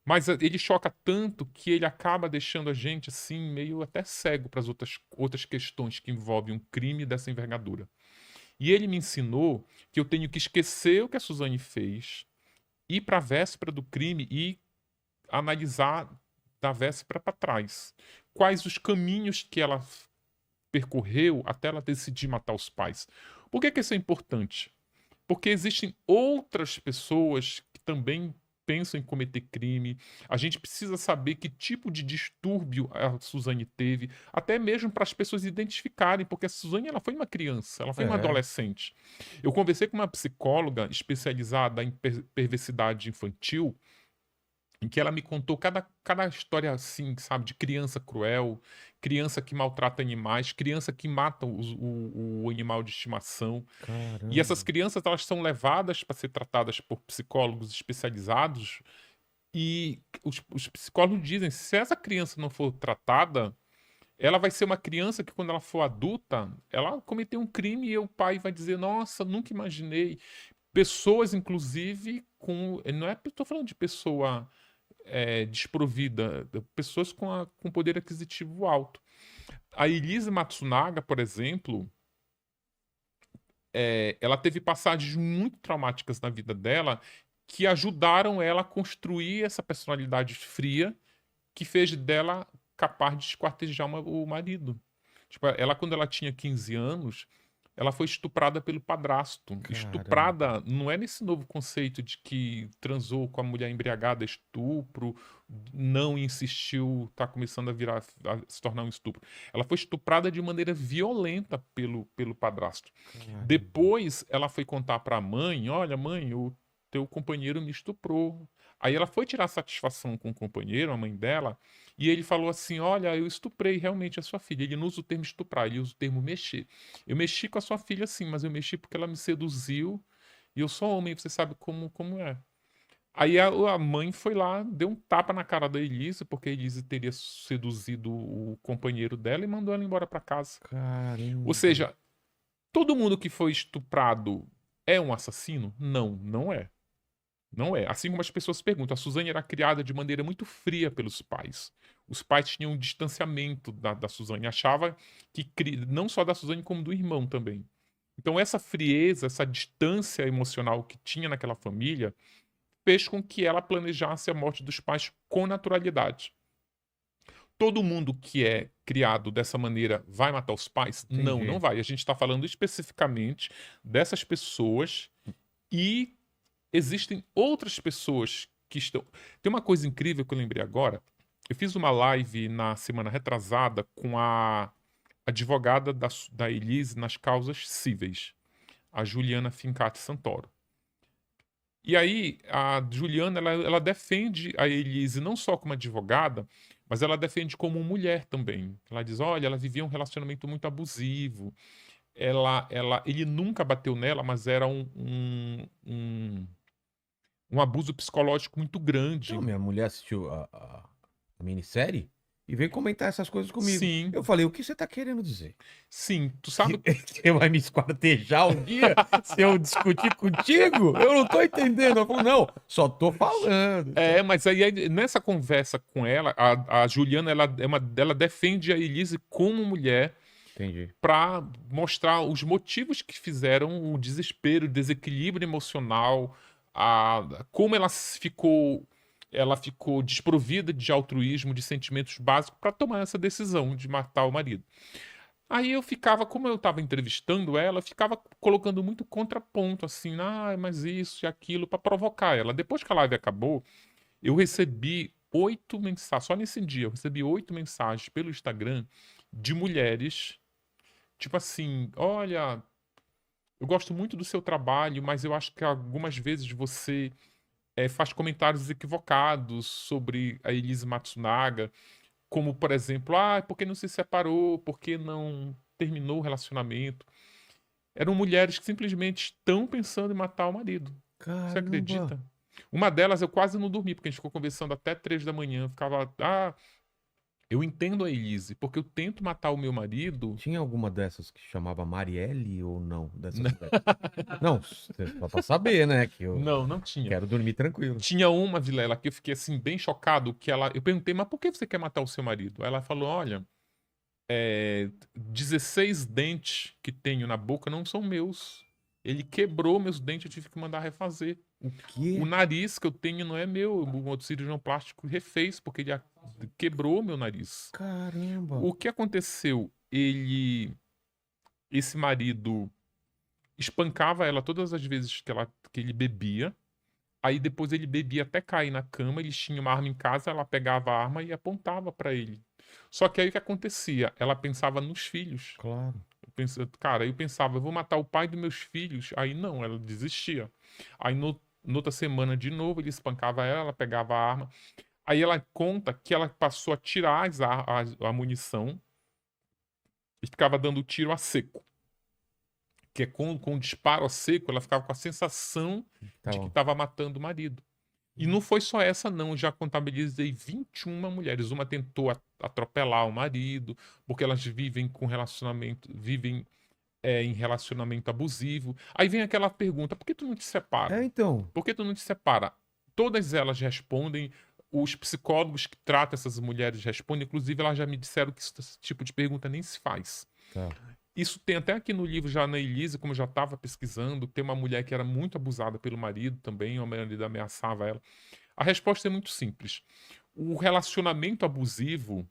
Mas ele choca tanto que ele acaba deixando a gente assim meio até cego para as outras questões que envolvem um crime dessa envergadura. E ele me ensinou que eu tenho que esquecer o que a Suzane fez, ir para a véspera do crime e analisar da véspera para trás. Quais os caminhos que ela percorreu até ela decidir matar os pais. Por que isso é importante? Porque existem outras pessoas que também pensam em cometer crime. A gente precisa saber que tipo de distúrbio a Suzane teve, até mesmo para as pessoas identificarem, porque a Suzane ela foi uma criança, ela foi uma É, adolescente. Eu conversei com uma psicóloga especializada em perversidade infantil, em que ela me contou cada história assim, sabe, de criança cruel, criança que maltrata animais, criança que mata o animal de estimação. E essas caramba. crianças elas são levadas para ser tratadas por psicólogos especializados e os psicólogos dizem, se essa criança não for tratada, ela vai ser uma criança que quando ela for adulta, ela cometeu um crime e o pai vai dizer, nossa, nunca imaginei. Pessoas, inclusive, com... Não é... Estou falando de pessoa desprovida, pessoas com poder aquisitivo alto. A Elise Matsunaga, por exemplo, ela teve passagens muito traumáticas na vida dela que ajudaram ela a construir essa personalidade fria que fez dela capaz de esquartejar o marido. Tipo, ela, quando ela tinha 15 anos, ela foi estuprada pelo padrasto. Caramba. Estuprada não é nesse novo conceito de que transou com a mulher embriagada, estupro, não insistiu, tá começando a virar, a se tornar um estupro. Ela foi estuprada de maneira violenta pelo padrasto. Caramba. Depois ela foi contar para a mãe: olha, mãe, o teu companheiro me estuprou. Aí ela foi tirar satisfação com o companheiro, a mãe dela, e ele falou assim: olha, eu estuprei realmente a sua filha. Ele não usa o termo estuprar, ele usa o termo mexer. Eu mexi com a sua filha sim, mas eu mexi porque ela me seduziu e eu sou homem, você sabe como é. Aí a mãe foi lá, deu um tapa na cara da Elise, porque a Elise teria seduzido o companheiro dela e mandou ela embora para casa. Ou Caramba. seja, todo mundo que foi estuprado é um assassino? Não, não é. Não é. Assim como as pessoas perguntam, a Suzane era criada de maneira muito fria pelos pais. Os pais tinham um distanciamento da Suzane. Achava que, não só da Suzane, como do irmão também. Então, essa frieza, essa distância emocional que tinha naquela família, fez com que ela planejasse a morte dos pais com naturalidade. Todo mundo que é criado dessa maneira vai matar os pais? Não, não Entendi. vai. A gente está falando especificamente dessas pessoas e existem outras pessoas que estão. Tem uma coisa incrível que eu lembrei agora. Eu fiz uma live na semana retrasada com a advogada da Elise nas causas cíveis, a Juliana Fincati Santoro. E aí, a Juliana, ela defende a Elise não só como advogada, mas ela defende como mulher também. Ela diz: olha, ela vivia um relacionamento muito abusivo. Ele nunca bateu nela, mas era um abuso psicológico muito Não, grande. minha mulher assistiu a minissérie e veio comentar essas coisas comigo. Sim, Eu falei, o que você tá querendo dizer? sim. Tu Que sabe. você vai me esquartejar um dia se eu discutir contigo? Eu não tô entendendo. Ela falou, não, só tô falando. Mas aí nessa conversa com ela, a Juliana ela defende a Elise como mulher Entendi. para mostrar os motivos que fizeram o desespero, o desequilíbrio emocional, como ela ficou desprovida de altruísmo, de sentimentos básicos para tomar essa decisão de matar o marido. Aí eu ficava, como eu estava entrevistando ela, eu ficava colocando muito contraponto, assim, mas isso e aquilo, para provocar ela. Depois que a live acabou, eu recebi 8 mensagens, só nesse dia, eu recebi 8 mensagens pelo Instagram de mulheres, tipo assim: olha, eu gosto muito do seu trabalho, mas eu acho que algumas vezes você faz comentários equivocados sobre a Elise Matsunaga, como, por exemplo, por que não se separou? Por que não terminou o relacionamento? Eram mulheres que simplesmente estão pensando em matar o marido. Você Caramba. acredita? Uma delas eu quase não dormi, porque a gente ficou conversando até 3 da manhã. Ficava, Eu entendo a Elise, porque eu tento matar o meu marido. Tinha alguma dessas que chamava Marielle ou não? Dessas mulheres? Não, só pra saber, né? Que eu Não, não tinha. quero dormir tranquilo. Tinha uma, Vilela, que eu fiquei assim, bem chocado, que ela. Eu perguntei, mas por que você quer matar o seu marido? Aí ela falou: olha, 16 dentes que tenho na boca não são meus. Ele quebrou meus dentes, eu tive que mandar refazer. O quê? O nariz que eu tenho não é meu. O outro cirurgião plástico refez, porque ele quebrou meu nariz. Caramba. O que aconteceu? Esse marido espancava ela todas as vezes que ele bebia. Aí depois ele bebia até cair na cama, eles tinham uma arma em casa, ela pegava a arma e apontava pra ele. Só que aí o que acontecia? Ela pensava nos filhos. Claro. Cara, eu pensava, eu vou matar o pai dos meus filhos. Aí não, ela desistia. Aí noutra semana de novo, ele espancava ela, ela pegava a arma. Aí ela conta que ela passou a tirar a munição e ficava dando tiro a seco. Que é com o disparo a seco, ela ficava com a sensação Tá de que bom. estava matando o marido. E não foi só essa, não. Eu já contabilizei 21 mulheres. Uma tentou atropelar o marido, porque elas vivem em relacionamento abusivo. Aí vem aquela pergunta: por que tu não te separa? Então. Por que tu não te separa? Todas elas respondem, os psicólogos que tratam essas mulheres respondem, inclusive elas já me disseram que esse tipo de pergunta nem se faz. Tá. Isso tem até aqui no livro, já na Elise, como eu já estava pesquisando, tem uma mulher que era muito abusada pelo marido também, o marido ameaçava ela. A resposta é muito simples. O relacionamento abusivo,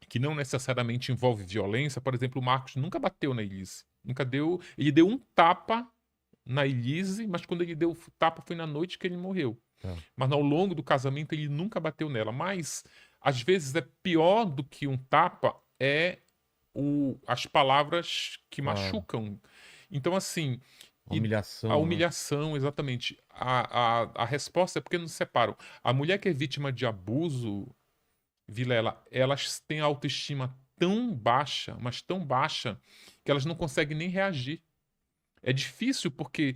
que não necessariamente envolve violência, por exemplo, o Marcos nunca bateu na Elise. Nunca deu. Ele deu um tapa na Elise, mas quando ele deu o tapa foi na noite que ele morreu. Tá. Mas ao longo do casamento ele nunca bateu nela. Mas às vezes é pior do que um tapa, as palavras que Claro. machucam. Então, assim. A humilhação. A né? humilhação, exatamente. A resposta é porque não se separam. A mulher que é vítima de abuso, Vilela, elas têm a autoestima tão baixa, mas tão baixa, que elas não conseguem nem reagir. É difícil porque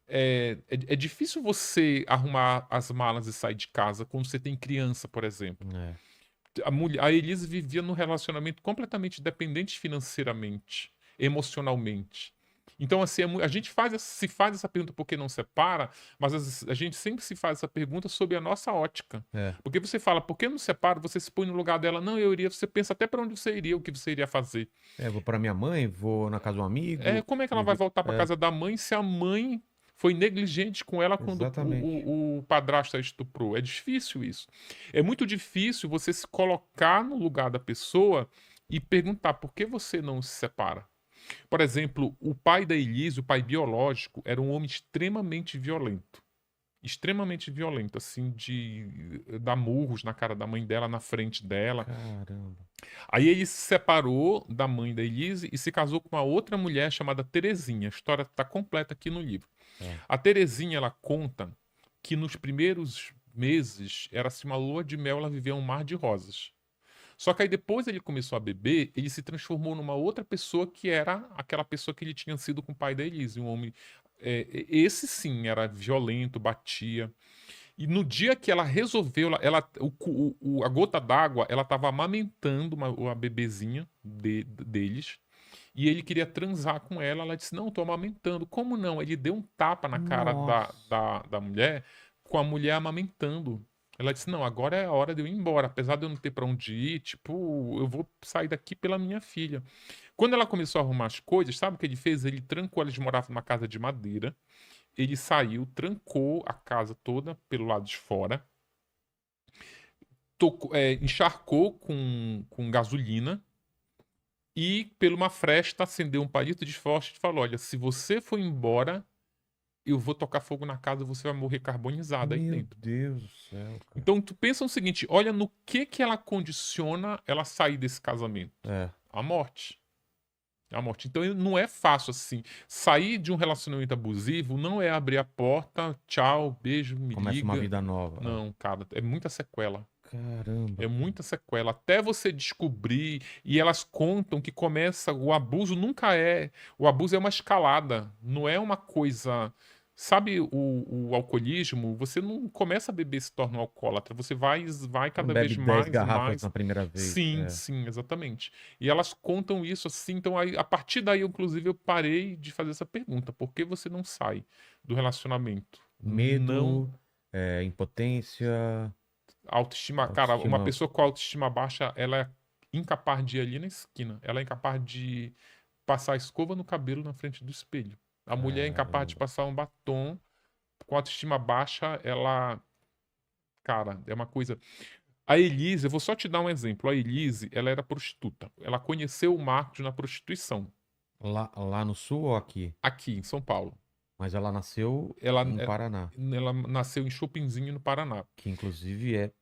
é difícil você arrumar as malas e sair de casa quando você tem criança, por exemplo. É. A Elise vivia num relacionamento completamente dependente financeiramente, emocionalmente. Então, assim, a gente se faz essa pergunta por que não separa, mas a gente sempre se faz essa pergunta sob a nossa ótica. É. Porque você fala, por que não separa? Você se põe no lugar dela, não, eu iria. Você pensa até para onde você iria, o que você iria fazer. Vou pra minha mãe, vou na casa de um amigo. Como é que ela vai voltar para casa da mãe se a mãe foi negligente com ela quando Exatamente. o padrasto a estuprou? É difícil isso. É muito difícil você se colocar no lugar da pessoa e perguntar por que você não se separa. Por exemplo, o pai da Elise, o pai biológico, era um homem extremamente violento. Extremamente violento, assim, de dar murros na cara da mãe dela, na frente dela. Caramba. Aí ele se separou da mãe da Elise e se casou com uma outra mulher chamada Terezinha. A história está completa aqui no livro. É. A Terezinha, ela conta que nos primeiros meses era assim uma lua de mel, ela vivia um mar de rosas. Só que aí depois ele começou a beber, ele se transformou numa outra pessoa que era aquela pessoa que ele tinha sido com o pai da Elise, um homem. Esse sim era violento, batia. E no dia que ela resolveu, a gota d'água, ela estava amamentando uma bebezinha deles. E ele queria transar com ela. Ela disse: não, tô amamentando. Como não? Ele deu um tapa na cara Nossa. da mulher, com a mulher amamentando. Ela disse: não, agora é a hora de eu ir embora. Apesar de eu não ter pra onde ir, tipo, eu vou sair daqui pela minha filha. Quando ela começou a arrumar as coisas, sabe o que ele fez? Ele trancou, eles moravam numa casa de madeira. Ele saiu, trancou a casa toda pelo lado de fora, encharcou com gasolina e, pela uma fresta, acendeu um palito de fósforo e falou: olha, se você for embora, eu vou tocar fogo na casa e você vai morrer carbonizado aí Meu dentro. Deus do céu, cara. Então, tu pensa o seguinte: olha no que ela condiciona ela sair desse casamento. A morte. A morte. Então não é fácil assim. Sair de um relacionamento abusivo não é abrir a porta, tchau, beijo, me Começa liga. uma vida nova. Não, cara, é muita sequela. Caramba. É muita sequela. Até você descobrir. E elas contam que começa. O abuso nunca é. O abuso é uma escalada. Não é uma coisa Sabe o alcoolismo? Você não começa a beber e se torna um alcoólatra. Você vai Não cada bebe vez 10 mais e garrafas mais. na primeira vez. Sim, É. sim, exatamente. E elas contam isso assim. Então, aí, a partir daí, inclusive, eu parei de fazer essa pergunta. Por que você não sai do relacionamento? Não. Medo, impotência, Autoestima. Cara, uma autoestima. pessoa com autoestima baixa, ela é incapaz de ir ali na esquina. Ela é incapaz de passar a escova no cabelo na frente do espelho. A mulher é incapaz de Caramba. passar um batom. Com autoestima baixa, ela. Cara, é uma coisa. A Elise, eu vou só te dar um exemplo. A Elise, ela era prostituta. Ela conheceu o Marcos na prostituição, Lá no sul ou aqui? aqui em São Paulo. Mas ela nasceu Ela, no Paraná, ela nasceu em Chopinzinho, no Paraná. que inclusive é